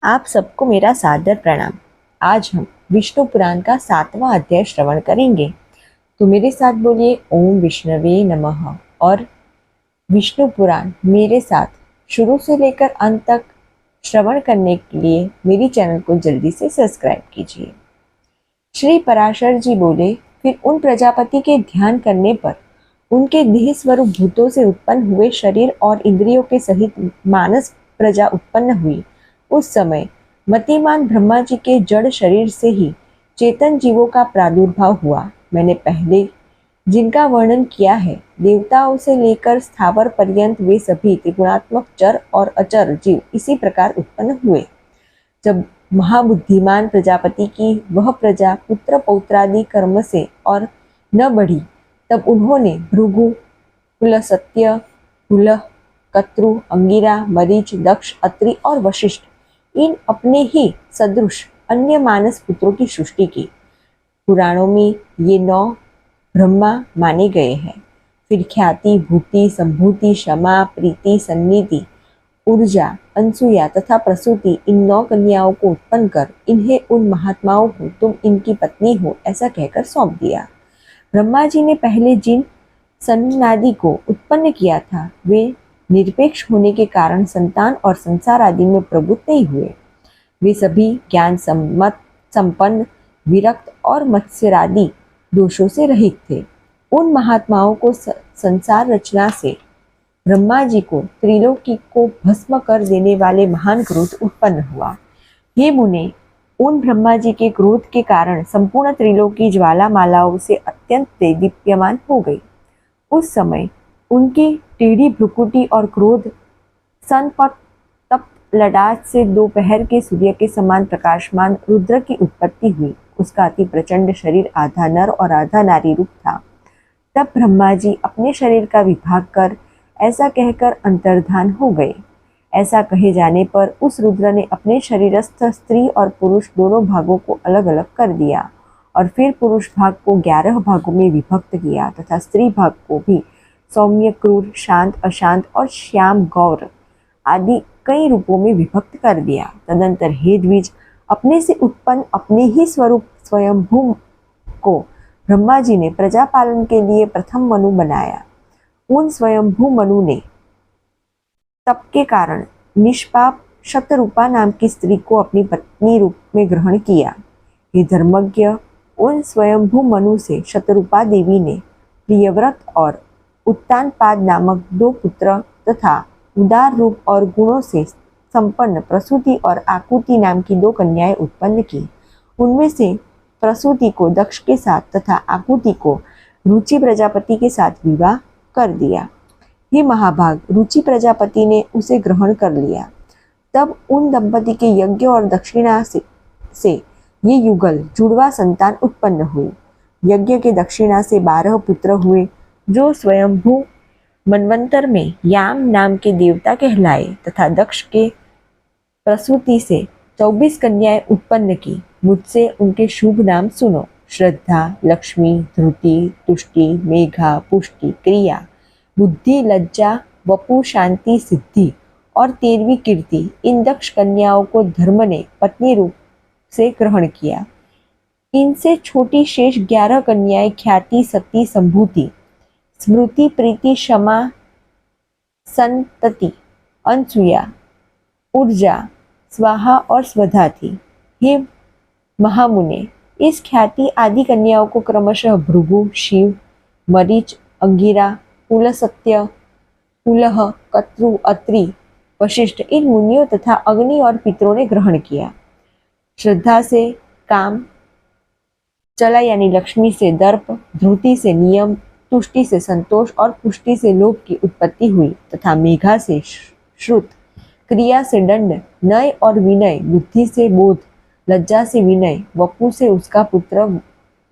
आप सबको मेरा सादर प्रणाम। आज हम विष्णु पुराण का 7वां अध्याय श्रवण करेंगे। तो मेरे साथ बोलिए ओम विष्णवे नमः और विष्णु पुराण मेरे साथ शुरू से लेकर अंत तक श्रवण करने के लिए मेरी चैनल को जल्दी से सब्सक्राइब कीजिए। श्री पराशर जी बोले, फिर उन प्रजापति के ध्यान करने पर उनके देह स्वरूप भूतों से उत्पन्न हुए शरीर और इंद्रियों के सहित मानस प्रजा उत्पन्न हुई। उस समय मतिमान ब्रह्मा जी के जड़ शरीर से ही चेतन जीवों का प्रादुर्भाव हुआ। मैंने पहले जिनका वर्णन किया है, देवताओं से लेकर स्थावर पर्यंत वे सभी त्रिगुणात्मक चर और अचर जीव इसी प्रकार उत्पन्न हुए। जब महाबुद्धिमान प्रजापति की वह प्रजा पुत्र पौत्रादि कर्म से और न बढ़ी, तब उन्होंने भृगु, कुलसत्य, कुलह, कत्रु, अंगिरा, मरीच, दक्ष, अत्रि और वशिष्ठ इन अपने ही सदृश अन्य मानस पुत्रों की सृष्टि की। पुराणों में ये 9 ब्रह्मा माने गए हैं। फिर ख्याति, भूति, संभूति, क्षमा, प्रीति, सन्निधि, ऊर्जा, अनसुया तथा प्रसूति इन 9 कन्याओं को उत्पन्न कर इन्हें उन महात्माओं को तुम इनकी पत्नी हो ऐसा कहकर सौंप दिया। ब्रह्मा जी ने पहले जिन सन्नादि को उत्पन्न किया था, वे निरपेक्ष होने के कारण संतान और संसार आदि में प्रवृत्त नहीं हुए। वे सभी ज्ञान संपन्न, विरक्त और मत्स्यरादि दोषों से रहित थे। उन महात्माओं को संसार रचना से ब्रह्मा जी को त्रिलोकी को भस्म कर देने वाले महान क्रोध उत्पन्न हुआ। हे मुने, उन ब्रह्मा जी के क्रोध के कारण संपूर्ण त्रिलोकी ज्वालामालाओं से अत्यंत दीप्यमान हो गई। उस समय उनकी टेढ़ी भ्रुकुटी और क्रोध सनपट तप्त ललाट से दोपहर के सूर्य के समान प्रकाशमान रुद्र की उत्पत्ति हुई। उसका अति प्रचंड शरीर आधा नर और आधा नारी रूप था। तब ब्रह्मा जी अपने शरीर का विभाग कर ऐसा कहकर अंतर्धान हो गए। ऐसा कहे जाने पर उस रुद्र ने अपने शरीरस्थ स्त्री और पुरुष दोनों भागों को अलग अलग कर दिया और फिर पुरुष भाग को 11 भागों में विभक्त किया तथा स्त्री भाग को भी सौम्य, क्रूर, शांत, अशांत और श्याम, गौर आदि कई रूपों में विभक्त कर दिया। तदंतर हे द्विज, अपने से उत्पन्न अपने ही स्वरूप स्वयंभू को ब्रह्मा जी ने प्रजा पालन के लिए प्रथम मनु बनाया। उन स्वयंभू मनु ने तप के कारण निष्पाप शतरूपा नाम की स्त्री को अपनी पत्नी रूप में ग्रहण किया। हे धर्मज्ञ, उन स्वयंभू मनु से शतरूपा देवी ने प्रियव्रत और उत्तानपाद नामक 2 पुत्र तथा उदार रूप और गुणों से संपन्न प्रसूति और आकुति नाम की 2 कन्याएं उत्पन्न की। उनमें से प्रसूति को दक्ष के साथ तथा आकुति को रुचि प्रजापति के साथ विवाह कर दिया। हे महाभाग, रुचि प्रजापति ने उसे ग्रहण कर लिया। तब उन दंपति के यज्ञ और दक्षिणा से ये युगल जुड़वा संतान उत्पन्न हुई। यज्ञ के दक्षिणा से 12 पुत्र हुए, जो स्वयंभू मनवंतर में याम नाम के देवता कहलाए तथा दक्ष के प्रसूति से 24 कन्याएं उत्पन्न की। मुझसे उनके शुभ नाम सुनो। श्रद्धा, लक्ष्मी, धृति, तुष्टि, मेघा, पुष्टि, क्रिया, बुद्धि, लज्जा, वपु, शांति, सिद्धि और 13वीं कीर्ति इन दक्ष कन्याओं को धर्म ने पत्नी रूप से ग्रहण किया। इनसे छोटी शेष 11 कन्याएं ख्याति, सती, संभूति, स्मृति, प्रीति, क्षमा, संतति, अनसुया, ऊर्जा, स्वाहा और स्वधा थी। हे महामुने, इस ख्याति आदि कन्याओं को क्रमशः भृगु, शिव, मरीच, अंगिरा, कुलसत्य, कुलह, कत्रु, अत्रि, वशिष्ठ इन मुनियों तथा अग्नि और पितरों ने ग्रहण किया। श्रद्धा से काम चला यानी लक्ष्मी से दर्प, धृति से नियम, तुष्टि से संतोष और पुष्टि से लोभ की उत्पत्ति हुई तथा मेघा से श्रुत, क्रिया से दंड, नय और विनय, बुद्धि से बोध, लज्जा से विनय, वपु से उसका पुत्र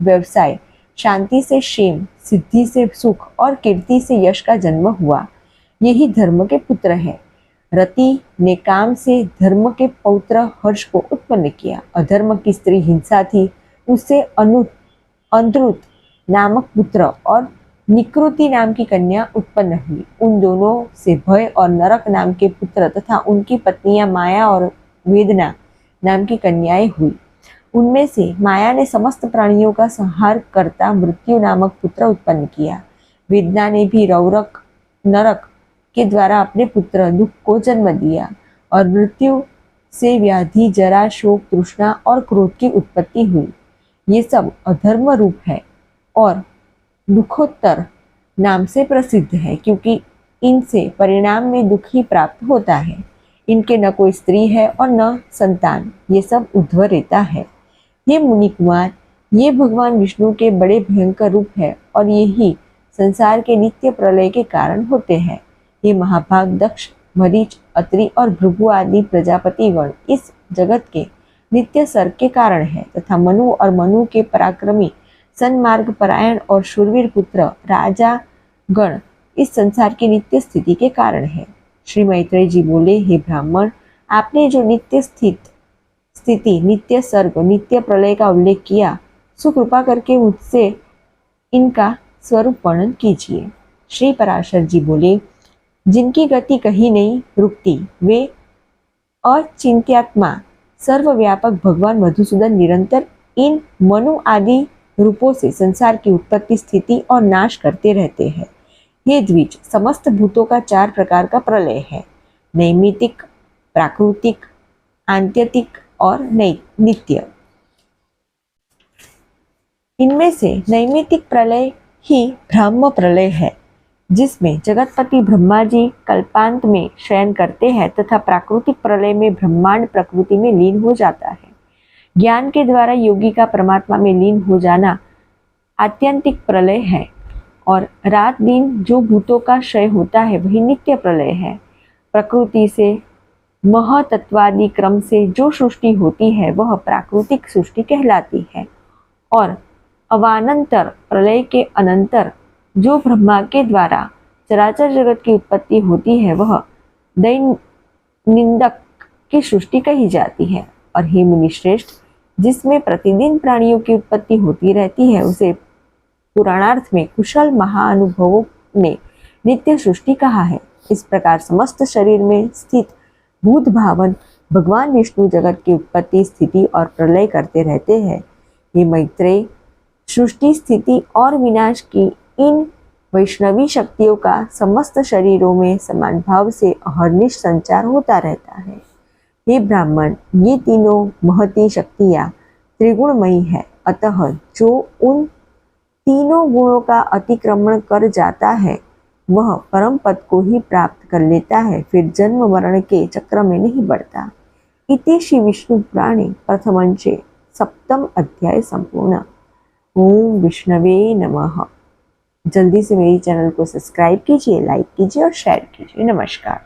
व्यवसाय, शांति से क्षेम, सिद्धि से सुख और कीर्ति से यश का जन्म हुआ। यही धर्म के पुत्र है। रति ने काम से धर्म के पौत्र हर्ष को उत्पन्न किया। अधर्म की स्त्री हिंसा थी, उससे अंधृत नामक पुत्र और निकृति नाम की कन्या उत्पन्न हुई। उन दोनों से भय और नरक नाम के पुत्र तथा उनकी पत्नियां माया और वेदना नाम की कन्याएं हुई। उनमें से माया ने समस्त प्राणियों का संहार करता मृत्यु नामक पुत्र उत्पन्न किया। वेदना ने भी रौरक नरक के द्वारा अपने पुत्र दुख को जन्म दिया और मृत्यु से व्याधि, जरा, शोक, तृष्णा और क्रोध की उत्पत्ति हुई। ये सब अधर्म रूप है और दुखोत्तर नाम से प्रसिद्ध है, क्योंकि इनसे परिणाम में दुख ही प्राप्त होता है। इनके न कोई स्त्री है और न संतान, ये सब उद्धव रहता है। ये मुनि कुमार, ये भगवान विष्णु के बड़े भयंकर रूप है और ये ही संसार के नित्य प्रलय के कारण होते हैं। ये महाभाग दक्ष, मरीच, अत्रि और भृगु आदि प्रजापतिगण इस जगत के नित्य सर्ग के कारण है, तथा मनु और मनु के पराक्रमी सन्मार्ग परायण और शूरवीर पुत्र राजा गण इस संसार की नित्य स्थिति के कारण है। श्री मैत्रेय जी बोले, हे ब्राह्मण, आपने जो नित्य स्थिति, नित्य सर्ग, नित्य प्रलय का उल्लेख किया, सो कृपा करके मुझसे इनका स्वरूप वर्णन कीजिए। श्री पराशर जी बोले, जिनकी गति कहीं नहीं रुकती, वे अचिंत्यात्मा सर्वव्यापक भगवान मधुसूदन निरंतर इन मनु आदि रूपों से संसार की उत्पत्ति, स्थिति और नाश करते रहते हैं। ये द्विज, समस्त भूतों का 4 प्रकार का प्रलय है, नैमितिक, प्राकृतिक, आंत्यतिक और नित्य। इनमें से नैमितिक प्रलय ही ब्रह्म प्रलय है, जिसमें जगतपति ब्रह्मा जी कल्पांत में शयन करते हैं, तथा प्राकृतिक प्रलय में ब्रह्मांड प्रकृति में लीन हो जाता है। ज्ञान के द्वारा योगी का परमात्मा में लीन हो जाना आत्यंतिक प्रलय है, और रात दिन जो भूतों का क्षय होता है वही नित्य प्रलय है। प्रकृति से महतत्वादि क्रम से जो सृष्टि होती है वह प्राकृतिक सृष्टि कहलाती है, और अवानंतर प्रलय के अनंतर जो ब्रह्मा के द्वारा चराचर जगत की उत्पत्ति होती है वह दैनिंदक की सृष्टि कही जाती है। और हे मुनिश्रेष्ठ, जिसमें प्रतिदिन प्राणियों की उत्पत्ति होती रहती है, उसे पुराणार्थ में कुशल महाअनुभवों ने नित्य सृष्टि कहा है। इस प्रकार समस्त शरीर में स्थित भूत भावन भगवान विष्णु जगत की उत्पत्ति, स्थिति और प्रलय करते रहते हैं। ये मैत्रेय, सृष्टि, स्थिति और विनाश की इन वैष्णवी शक्तियों का समस्त शरीरों में समान भाव से अहर्निश संचार होता रहता है। हे ब्राह्मण, ये तीनों महती शक्तियाँ त्रिगुणमयी है, अतः जो उन तीनों गुणों का अतिक्रमण कर जाता है वह परम पद को ही प्राप्त कर लेता है, फिर जन्म मरण के चक्र में नहीं बढ़ता। इति श्री विष्णु पुराणे प्रथमंचे 7वां अध्याय संपूर्ण। ओम विष्णवे नमः। जल्दी से मेरी चैनल को सब्सक्राइब कीजिए, लाइक कीजिए और शेयर कीजिए। नमस्कार।